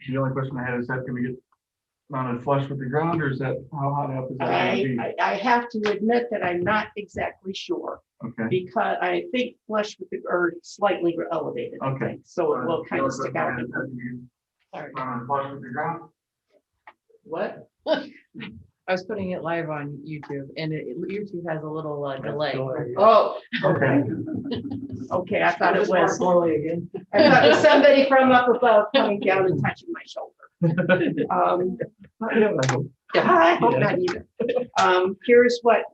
The only question I had is that, can we get mounted flush with the ground, or is that, how high up is that gonna be? I have to admit that I'm not exactly sure, Okay. because I think flush with the, or slightly elevated, I Okay. think, so it will kind of stick out. Sorry. Flush with the ground? What? I was putting it live on YouTube, and YouTube has a little delay. Oh, Okay. okay, I thought it was, Slowly again. I thought it was somebody from up above coming down and touching my shoulder. I hope not either. Here's what,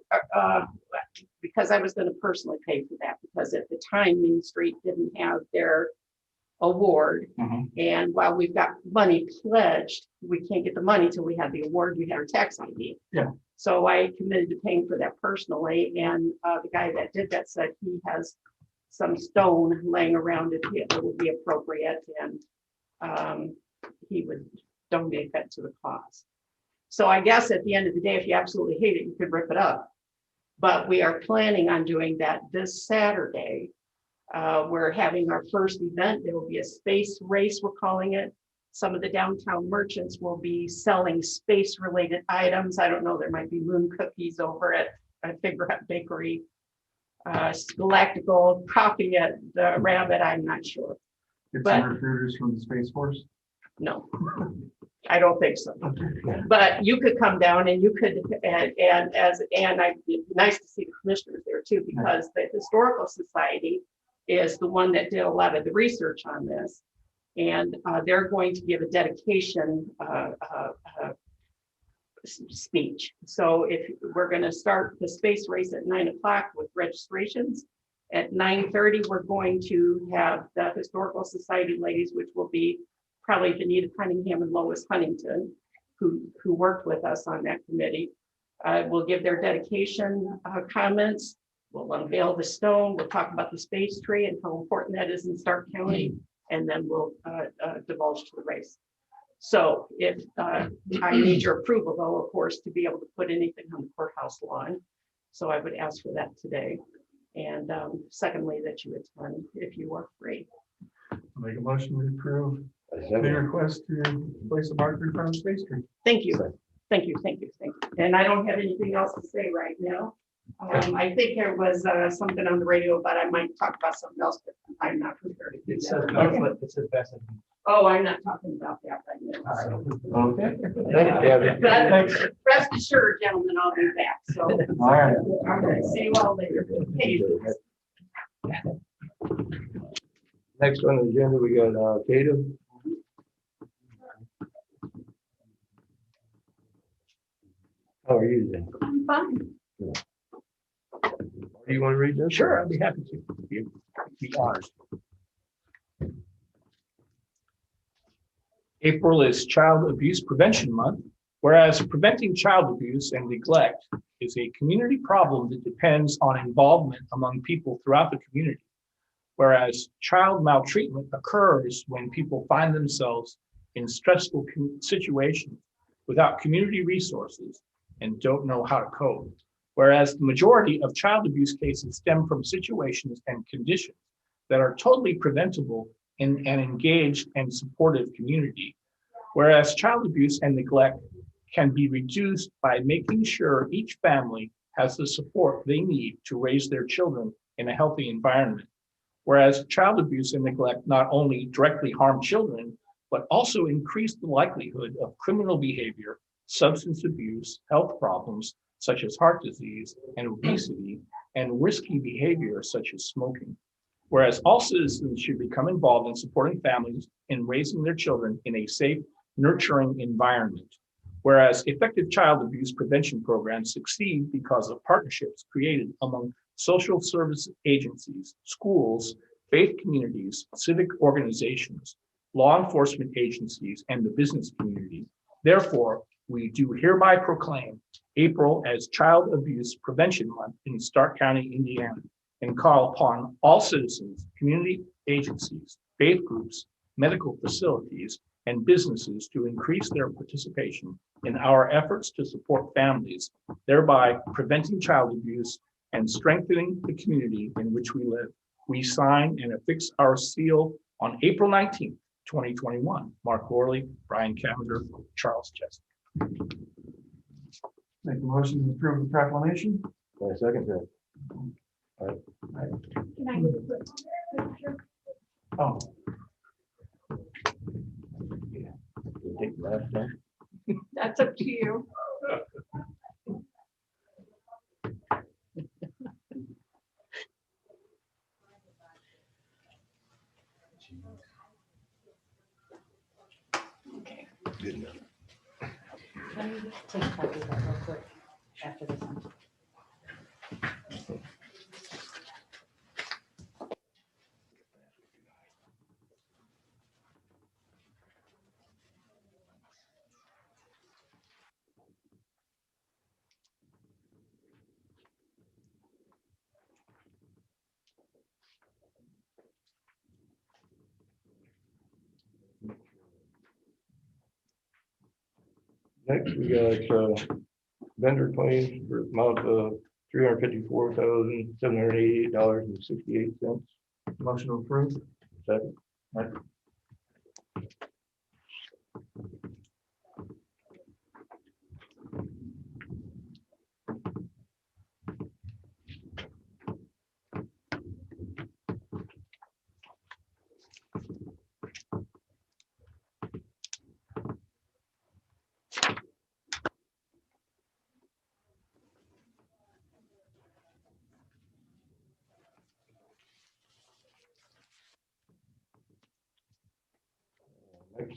because I was gonna personally pay for that, because at the time, Main Street didn't have their award. Mhm. And while we've got money pledged, we can't get the money till we have the award, we had our tax ID. Yeah. So I committed to paying for that personally, and the guy that did that said he has some stone laying around it would be appropriate, and he would donate that to the cause. So I guess at the end of the day, if you absolutely hate it, you could rip it up. But we are planning on doing that this Saturday. We're having our first event. There will be a space race, we're calling it. Some of the downtown merchants will be selling space-related items. I don't know, there might be moon cookies over at Figure Hut Bakery, Galactical coffee at the Rabbit, I'm not sure. Get But- some recruiters from the Space Force. No, I don't think so. But you could come down and you could, and I'd be nice to see the commissioners there too, because the Historical Society is the one that did a lot of the research on this. And they're going to give a dedication speech. So if we're going to start the space race at 9 o'clock with registrations, at 9:30, we're going to have the Historical Society ladies, which will be probably Benita Cunningham and Lois Huntington, who worked with us on that committee. Will give their dedication comments. We'll unveil the stone. We'll talk about the space tree and how important that is in Starke County, and then we'll divulge to the race. So if I need your approval, though, of course, to be able to put anything on the courthouse lawn. So I would ask for that today. And secondly, that you attend if you are free. I'll make a motion to approve the request to place a marker in front of the Space Tree. Thank you. Thank you, thank you, thank you. And I don't have anything else to say right now. I think there was something on the radio, but I might talk about something else, but I'm not prepared to do It says, that. it says best. Oh, I'm not talking about that right now. So. Okay. Thank you, Debbie. But rest assured, gentlemen, I'll be back. So, All right. all right, see you all later. Hey. Next on the agenda, we got Cato. How are you today? I'm fine. Do you want to read this? Sure, I'd be happy to. Be honest. April is Child Abuse Prevention Month, whereas preventing child abuse and neglect is a community problem that depends on involvement among people throughout the community. Whereas child maltreatment occurs when people find themselves in stressful situations without community resources and don't know how to cope. Whereas the majority of child abuse cases stem from situations and conditions that are totally preventable in an engaged and supportive community. Whereas child abuse and neglect can be reduced by making sure each family has the support they need to raise their children in a healthy environment. Whereas child abuse and neglect not only directly harm children, but also increase the likelihood of criminal behavior, substance abuse, health problems, such as heart disease and obesity, and risky behavior such as smoking. Whereas all citizens should become involved in supporting families in raising their children in a safe, nurturing environment. Whereas effective child abuse prevention programs succeed because of partnerships created among social service agencies, schools, faith communities, civic organizations, law enforcement agencies, and the business community. Therefore, we do hereby proclaim April as Child Abuse Prevention Month in Starke County, Indiana, and call upon all citizens, community agencies, faith groups, medical facilities, and businesses to increase their participation in our efforts to support families, thereby preventing child abuse and strengthening the community in which we live. We sign and affix our seal on April 19th, 2021. Mark Worley, Brian Cavender, Charles Chester. Make a motion to approve the proclamation. I second that. Can I get a quick picture? Oh, We'll take the last one. That's up to you. Good enough. Let me take a copy of that real quick after this one. Next, we got vendor claims for amount of $354,788.68. motion to approve. Second. Next,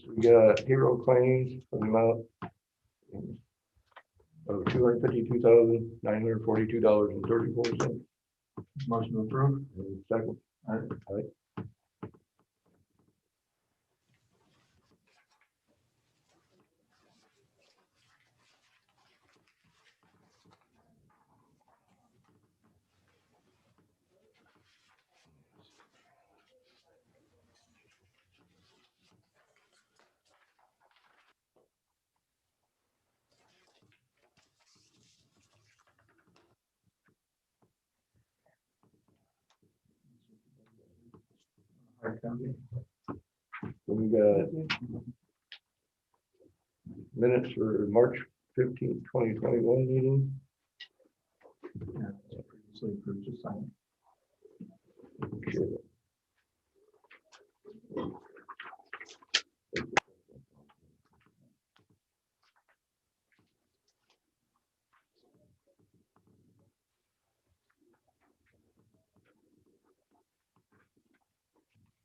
we got hero claims for the amount of $252,942.34. Motion to approve. Second. Hard copy. Then we got minutes for March 15th, 2021 meeting. Yeah, it's previously approved, just sign Okay. it.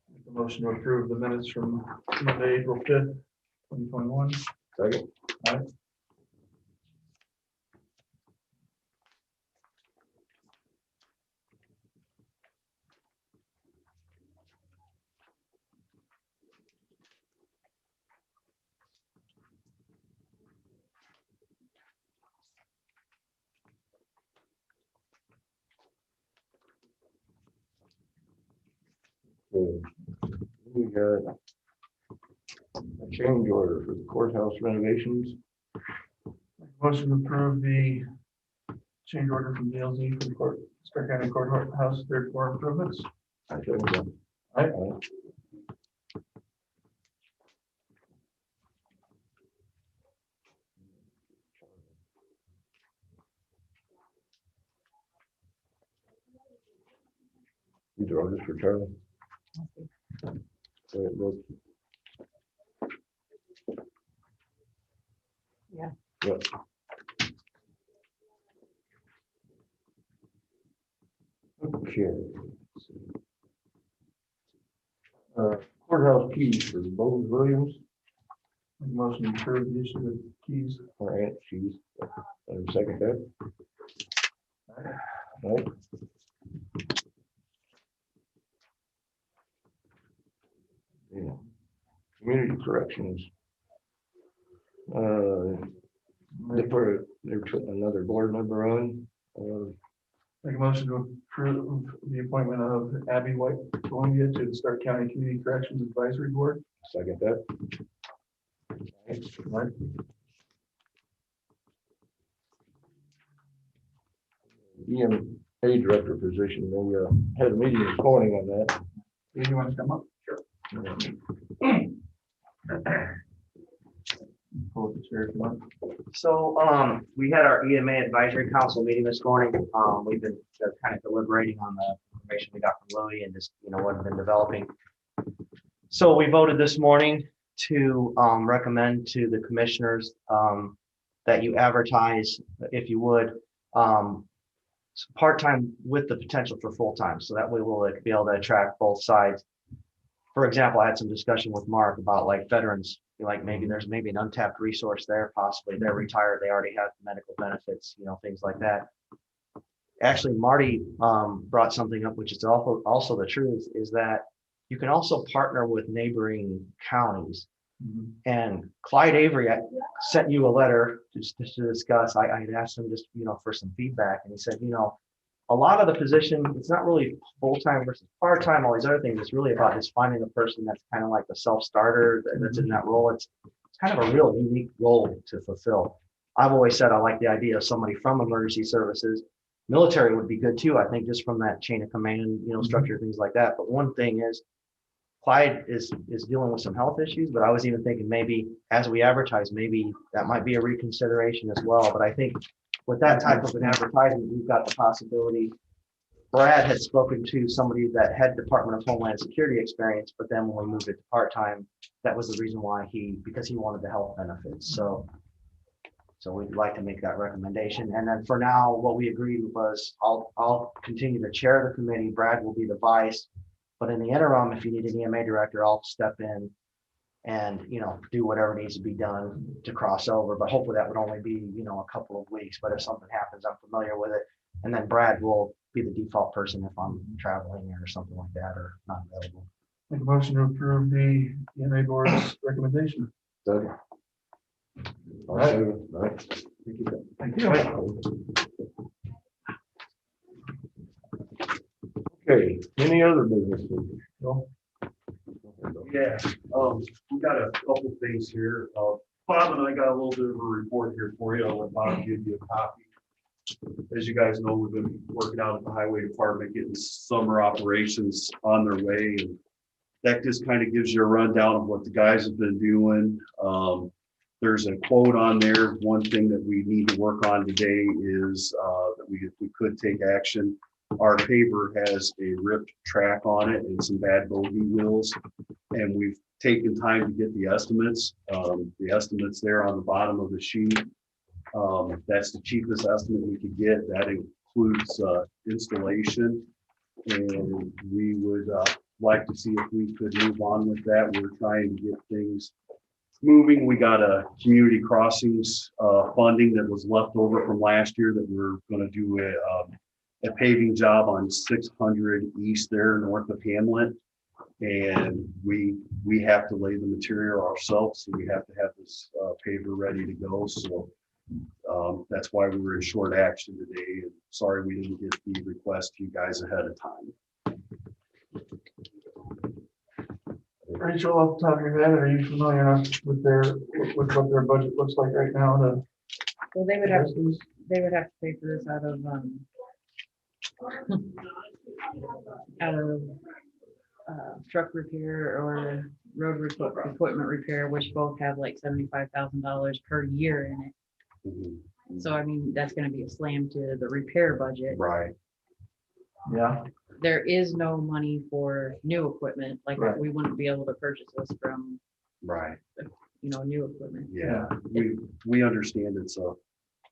Make a motion to approve the minutes from Monday, April 5th, 2021. Second. Okay. We got a change order for the courthouse renovations. Make a motion to approve the change order from DLZ for the court, Starke County Courthouse, third floor improvements. I second that. Aye. These are orders for Charlie. So it looks. Yeah. Yep. Okay. Courthouse keys for Bose Williams. Make a motion to approve the issue of keys. All right, keys. Second that. All right. Yeah. Community corrections. They're putting another board member on. Make a motion to approve the appointment of Abby White Columbia to the Starke County Community Corrections Advisory Board. Second that. Right. EMA director position, they had a meeting this morning on that. Do you want to come up? Yeah. Pull the chair if you want. So, we had our EMA advisory council meeting this morning. We've been kind of deliberating on the information we got from Louis and just, what had been developing. So we voted this morning to, recommend to the commissioners, that you advertise, if you would, part-time with the potential for full-time. So that way we'll be able to attract both sides. For example, I had some discussion with Mark about like veterans, like maybe there's maybe an untapped resource there, possibly they're retired, they already have medical benefits, things like that. Actually, Marty brought something up, which is also the truth, is that you can also partner with neighboring counties. And Clyde Avery, I sent you a letter just to discuss. I had asked him just, for some feedback, and he said, a lot of the position, it's not really full-time versus part-time, all these other things. It's really about just finding a person that's kind of like the self-starter that's in that role. It's kind of a real unique role to fulfill. I've always said I like the idea of somebody from emergency services. Military would be good too, I think, just from that chain of command, structure, things like that. But one thing is, Clyde is dealing with some health issues, but I was even thinking maybe as we advertise, maybe that might be a reconsideration as well. But I think with that type of an advertisement, we've got the possibility. Brad had spoken to somebody that had Department of Homeland Security experience, but then when we moved it to part-time, that was the reason why because he wanted the health benefits. So we'd like to make that recommendation. And then for now, what we agreed was I'll continue to chair the committee. Brad will be the vice. But in the interim, if you need an EMA director, I'll step in and, do whatever needs to be done to cross over. But hopefully that would only be, a couple of weeks. But if something happens, I'm familiar with it. And then Brad will be the default person if I'm traveling or something like that or not available. Make a motion to approve the EMA board's recommendation. Second. All right. All right. Thank you. Okay, any other business? Bill? Yeah, we got a couple things here. Bob and I got a little bit of a report here for you. I'll let Bob give you a copy. As you guys know, we've been working out at the highway department, getting summer operations on their way. And that just kind of gives you a rundown of what the guys have been doing. There's a quote on there. One thing that we need to work on today is that if we could take action. Our paver has a ripped track on it and some bad bogey wheels, and we've taken time to get the estimates. The estimates there on the bottom of the sheet. That's the cheapest estimate we could get. That includes installation, and we would like to see if we could move on with that. We're trying to get things moving. We got a community crossings funding that was left over from last year that we're going to do a paving job on 600 East there north of Hamlet. And we have to lay the material ourselves, so we have to have this paver ready to go. So that's why we were in short action today. And sorry we didn't get the request to you guys ahead of time. Rachel, off the top of your head, are you familiar enough with what their budget looks like right now? Well, they would have to pay for this out of truck repair or road equipment repair, which both have like $75,000 per year in it. Mm-hmm. So I mean, that's going to be a slam to the repair budget. Right. Yeah. There is no money for new equipment. Like Right. we wouldn't be able to purchase this from, Right. new equipment. Yeah, we understand it's a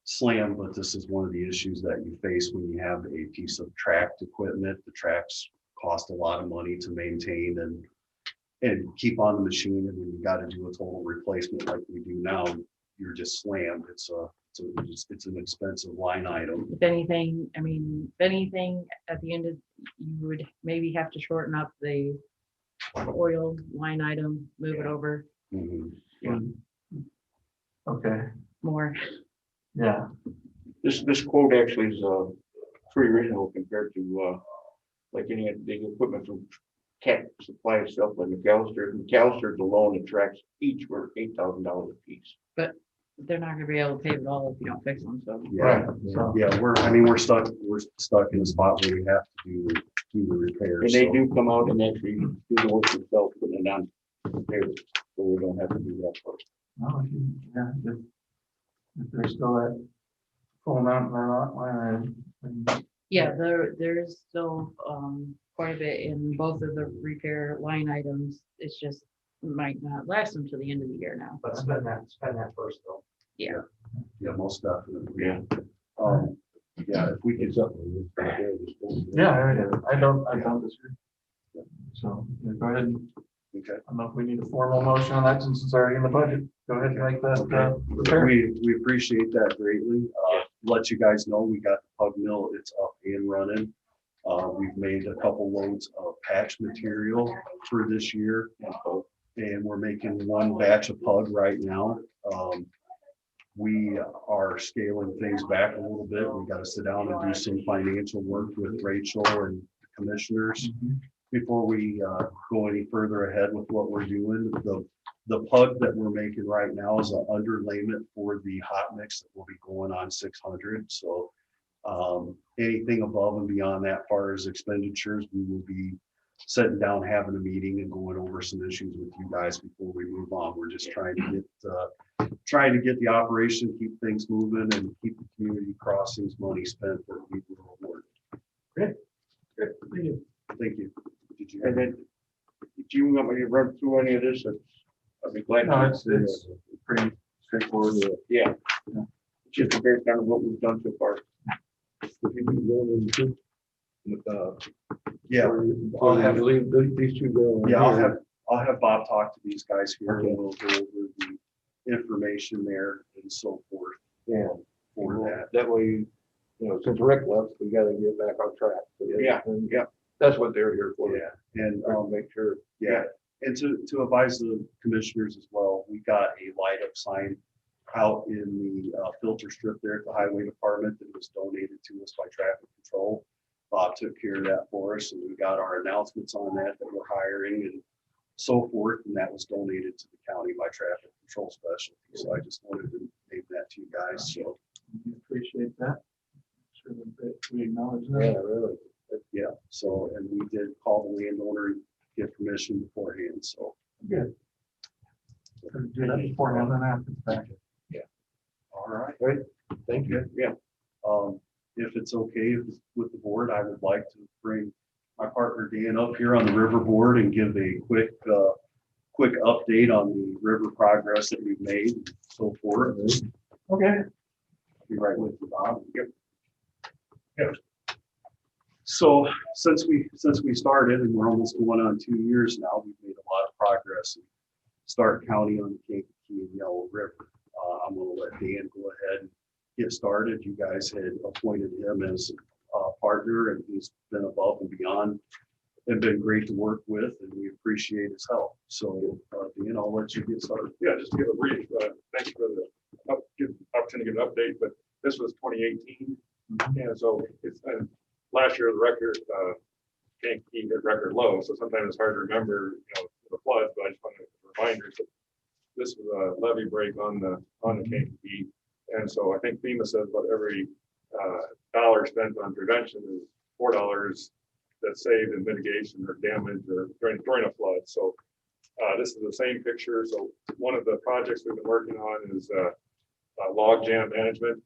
slam, but this is one of the issues that you face when you have a piece of tracked equipment. The tracks cost a lot of money to maintain and keep on the machine. And when you got to do a total replacement like we do now, you're just slammed. It's an expensive line item. If anything, at the end of, you would maybe have to shorten up the oil line item, move it over Mhm. Okay. more. Yeah. This quote actually is pretty reasonable compared to like any of the equipment from Cat Supply itself, like McAllister's alone, the tracks each were $8,000 a piece. But they're not gonna be able to pave it all if you don't fix them, so. Yeah, Right. So, yeah, we're stuck in a spot where we have to do the repairs. And they do come out and actually do the work themselves, putting it on there, so we don't have to do that first. No, yeah, if there's still that full amount in our line item. Yeah, there's still quite a bit in both of the repair line items. It's just might not last until the end of the year now. But spend that first though. Yeah, most definitely. Yeah. Yeah, if we could. Yeah, I don't disagree. So, yeah, go ahead. Okay. I don't know if we need a formal motion on that since it's already in the budget. Go ahead and make that, repair. We appreciate that greatly. Let you guys know, we got the pug mill, it's up and running. We've made a couple loads of patch material for this year. And we're making one batch of pug right now. We are scaling things back a little bit. We got to sit down and do some financial work with Rachel and commissioners before we go any further ahead with what we're doing. The pug that we're making right now is an underlayment for the hot mix that will be going on 600. So anything above and beyond that far as expenditures, we will be sitting down, having a meeting and going over some issues with you guys before we move on. We're just trying to get the operation, keep things moving and keep the community crossings money spent that we will award. Good, thank you. Thank you. Did you? And then, do you want me to run through any of this? I'd be glad. No, to. it's pretty straightforward. Yeah. Just a breakdown of what we've done so far. Yeah. I'll have to leave these two go. Yeah, I'll have Bob talk to these guys here and we'll go over the information there and so forth. Yeah. For that. That way, since Rick left, we gotta get back on track. So Yeah, and yeah. That's what they're here for. Yeah, and Make sure. yeah, and to advise the commissioners as well, we got a light up sign out in the filter strip there at the highway department that was donated to us by traffic control. Bob took care of that for us, and we got our announcements on that we're hiring and so forth, and that was donated to the county by traffic control specialty. So I just wanted to name that to you guys. So We appreciate that. Sure that we acknowledge Yeah, that. really. yeah, so and we did call the landowner and get permission beforehand. So Good. Do that beforehand and after the fact. all right. Great. Thank you. Yeah. If it's okay with the board, I would like to bring my partner Dan up here on the river board and give a quick update on the river progress that we've made and so forth. Okay. I'll be right with you, Bob. Yep. So since we started, and we're almost going on 2 years now, we've made a lot of progress in Starke County on the Kankakee and Yellow River. I'm going to let Dan go ahead and get started. You guys had appointed him as a partner, and he's been above and beyond and been great to work with, and we appreciate his help. So Dan, I'll let you get started. Yeah, just give a brief, thanks for the opportunity to give an update, but this was 2018. And so it's, last year the record, can't keep it record low. So sometimes it's hard to remember, the floods, but I just want to remind you that this was a levee break on the Kankakee. And so I think FEMA says about every dollar spent on prevention is $4 that's saved in mitigation or damage or during a flood. So this is the same picture. So one of the projects we've been working on is log jam management.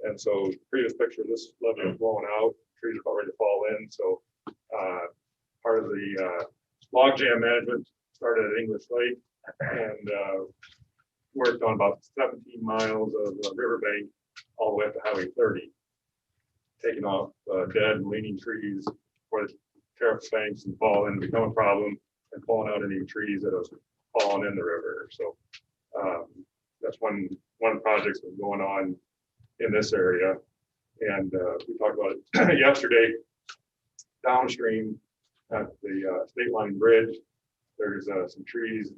And so previous picture, this levee is blowing out, trees are about ready to fall in. So part of the log jam management started at English Lake and worked on about 17 miles of riverbank all the way up to Highway 30, taking off dead and leaning trees where the tariff banks and fall in become a problem, and pulling out any trees that have fallen in the river. So that's one of the projects that's going on in this area. And we talked about it yesterday. Downstream at the State Line Bridge, there's some trees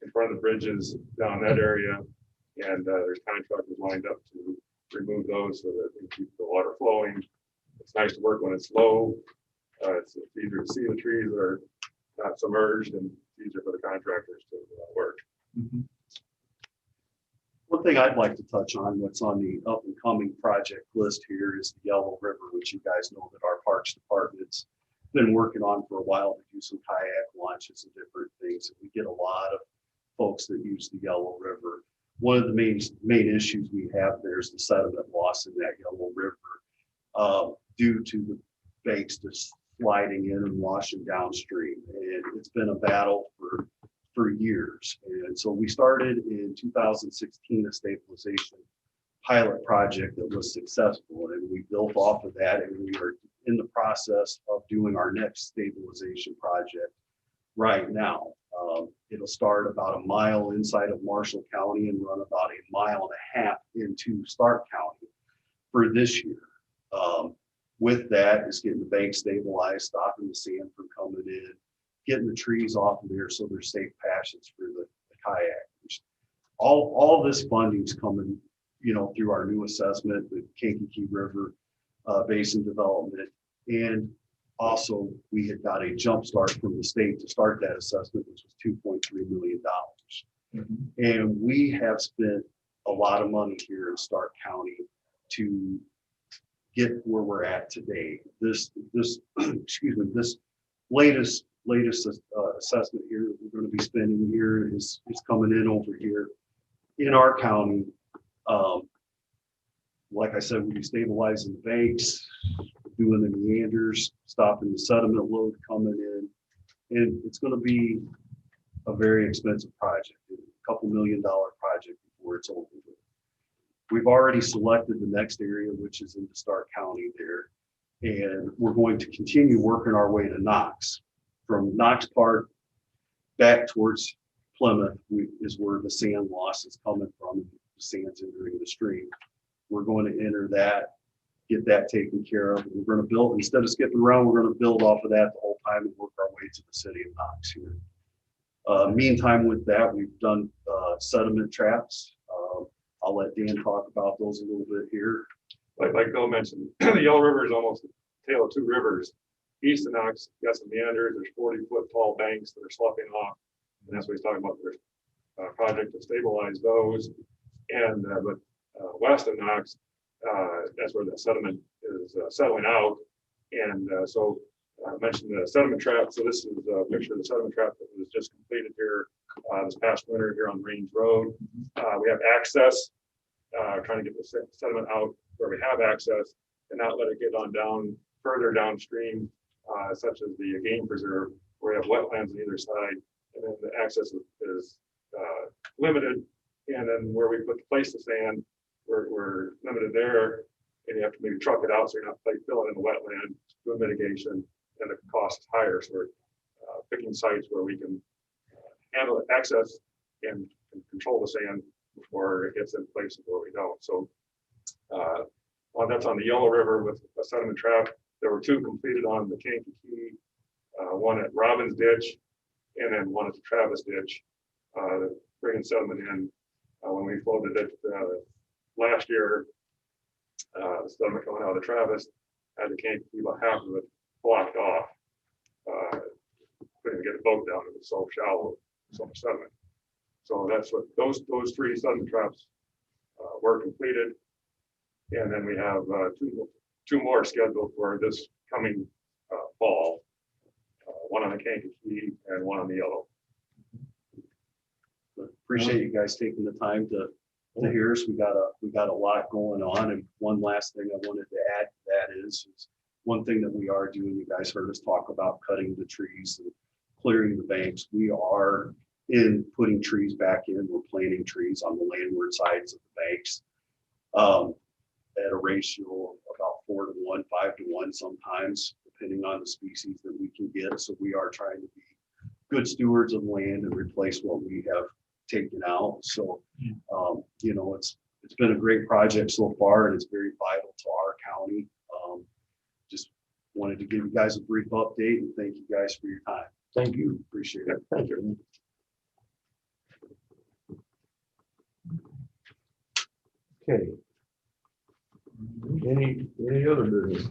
in front of the bridges down that area, and there's contractors lined up to remove those so that they keep the water flowing. It's nice to work when it's low. It's easier to see the trees that are not submerged, and it's easier for the contractors to work. One thing I'd like to touch on, what's on the up and coming project list here, is the Yellow River, which you guys know that our Parks Department's been working on for a while to do some kayak launches and different things. We get a lot of folks that use the Yellow River. One of the main issues we have there is the sediment loss in that Yellow River due to the banks just sliding in and washing downstream. And it's been a battle for years. And so we started in 2016 a stabilization pilot project that was successful, and we built off of that, and we are in the process of doing our next stabilization project right now. It'll start about a mile inside of Marshall County and run about a mile and a half into Starke County for this year. With that is getting the bank stabilized, stopping the sand from coming in, getting the trees off of there so there's safe passage for the kayakers. All this funding's coming, through our new assessment, the Kankakee River Basin Development, and also we had got a jump start from the state to start that assessment, which was $2.3 million. And we have spent a lot of money here in Starke County to get where we're at today. This excuse me, this latest assessment here that we're going to be spending here is coming in over here in our county. Like I said, we'll be stabilizing the banks, doing the meanders, stopping the sediment load coming in, and it's going to be a very expensive project, a couple $1 million project before it's over. We've already selected the next area, which is into Starke County there, and we're going to continue working our way to Knox. From Knox Park back towards Plymouth is where the sand loss is coming from. The sand's entering the stream. We're going to enter that, get that taken care of. We're going to build, instead of skipping around, we're going to build off of that the whole time and work our way to the city of Knox here. Meantime, with that, we've done sediment traps. I'll let Dan talk about those a little bit here. Like Bill mentioned, the Yellow River is almost a tale of two rivers. East of Knox, you got some meanders, there's 40-foot tall banks that are sloughing off. And that's what he's talking about. There's a project to stabilize those. And but west of Knox, that's where the sediment is settling out. And so I mentioned the sediment trap. So this is a picture of the sediment trap that was just completed here this past winter here on Range Road. We have access, trying to get the sediment out where we have access and not let it get on down further downstream, such as the game preserve, where we have wetlands on either side, and then the access is limited. And then where we place the sand, we're limited there, and you have to maybe truck it out so you're not filling in the wetland, doing mitigation, and the cost is higher. So we're picking sites where we can handle access and control the sand before it gets in places where we don't. So that's on the Yellow River with a sediment trap. There were two completed on the Kankakee, one at Robbins Ditch, and then one at the Travis Ditch, bringing sediment in. When we floated it last year, the sediment coming out of the Travis had the Kankakee, about half of it blocked off. Couldn't get a boat down, it was so shallow, so much sediment. So that's what those three sediment traps were completed. And then we have two more scheduled for this coming fall, one on the Kankakee and one on the Yellow. Appreciate you guys taking the time to hear us. We got a lot going on. And one last thing I wanted to add to that is one thing that we are doing. You guys heard us talk about cutting the trees and clearing the banks. We are putting trees back in. We're planting trees on the landward sides of the banks at a ratio of about 4 to 1, 5 to 1 sometimes, depending on the species that we can get. So we are trying to be good stewards of land and replace what we have taken out. So, it's been a great project so far, and it's very vital to our county. Just wanted to give you guys a brief update and thank you guys for your time. Thank you. Appreciate it. Thank you. Okay. Any other business?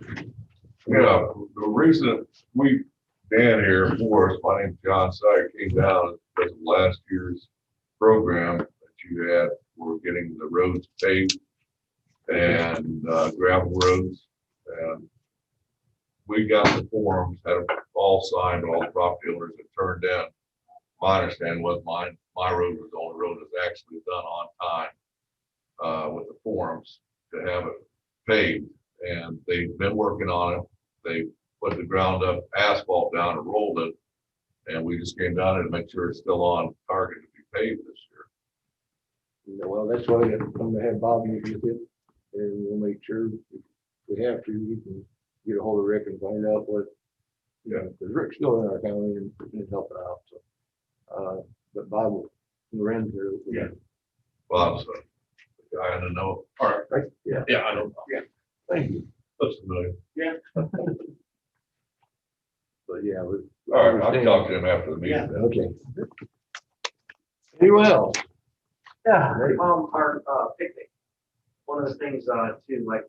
Yeah, the reason we, Dan here for us, my name's John Sire, came down because of last year's program that you had for getting the roads paved and gravel roads. And we got the forms, had them all signed, all the property owners had turned in. My understanding was my road was the only road that's actually done on time, with the forms to have it paved. And they've been working on it. They put the ground up asphalt down and rolled it. And we just came down there to make sure it's still on target to be paved this year. Well, that's why I'm gonna have Bob meet with it, and we'll make sure if we have to, we can get a hold of Rick and find out what, you know, because Rick's still in our county and he's helping out, so. But Bob, Lorenz, Yeah. Bob's a guy in the know. All right. right, yeah, Yeah, I know. Yeah. thank you. That's familiar. But yeah, we. All right, I'll talk to him after the meeting. Okay. Anyone else? Yeah, our picnic, one of the things too, like,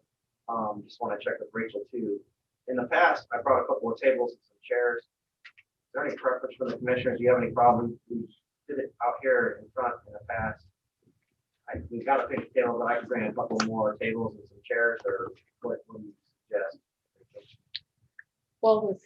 just want to check with Rachel too. In the past, I brought a couple of tables and some chairs. Is there any preference from the commissioners? Do you have any problem? We did it out here in front in the past. We got a picnic table, but I could bring a couple more tables and some chairs, or what do you suggest? Well, with,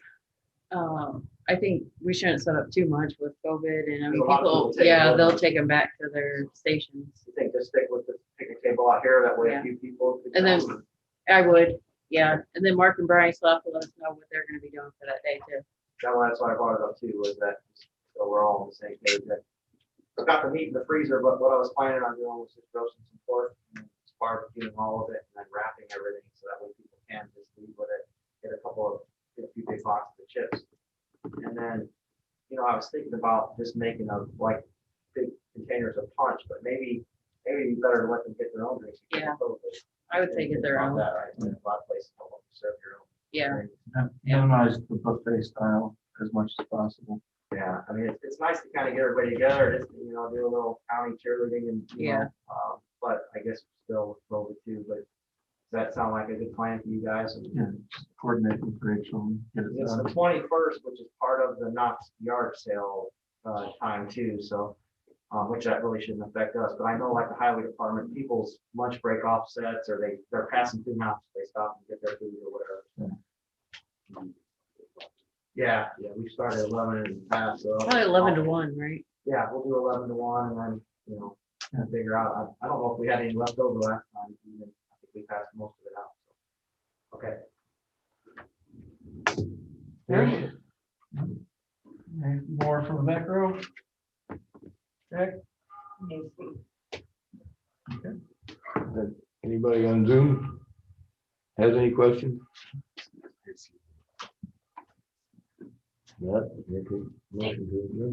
I think we shouldn't set up too much with COVID and I mean, There's a lot of people, people take yeah, it. they'll take them back to their stations. You think just stick with the picnic table out here, that way Yeah. a few people. could And then- come? I would, yeah. And then Mark and Brian still have to let us know what they're gonna be doing for that day too. That's why I brought it up too, was that, so we're all on the same page. That I got the meat in the freezer, but what I was planning on doing was just roasting some pork, and barbecuing all of it, and then wrapping everything, so that way people can just leave with it, get a few big boxes of chips. And then, you know, I was thinking about just making like big containers of punch, but maybe you better let them get their own drinks. Yeah. I would say get their own, That, right? A lot of places don't want to serve your own. yeah. Minimize the buffet style as much as possible. Yeah, I mean, it's nice to kind of get everybody together, just, you know, do a little county cheerleading and, you Yeah. know, but I guess still with COVID too, but does that sound like a good plan for you guys? Yeah, just coordinate with Rachel and get it It's the done. 21st, which is part of the Knox yard sale time too, so, which that really shouldn't affect us, but I know like the highway department, people's lunch break offsets, or they're passing through Knox, they stop and get their food or whatever. Yeah, we started at 11 and past, so. Probably 11 to 1, right? Yeah, we'll do 11 to 1 and then, you know, and figure out, I don't know if we had any left over last time, even, I think we passed most of it out. So. Okay. Any more from the back row? Okay. Anybody on Zoom has any questions? Not, okay, motion to adjourn.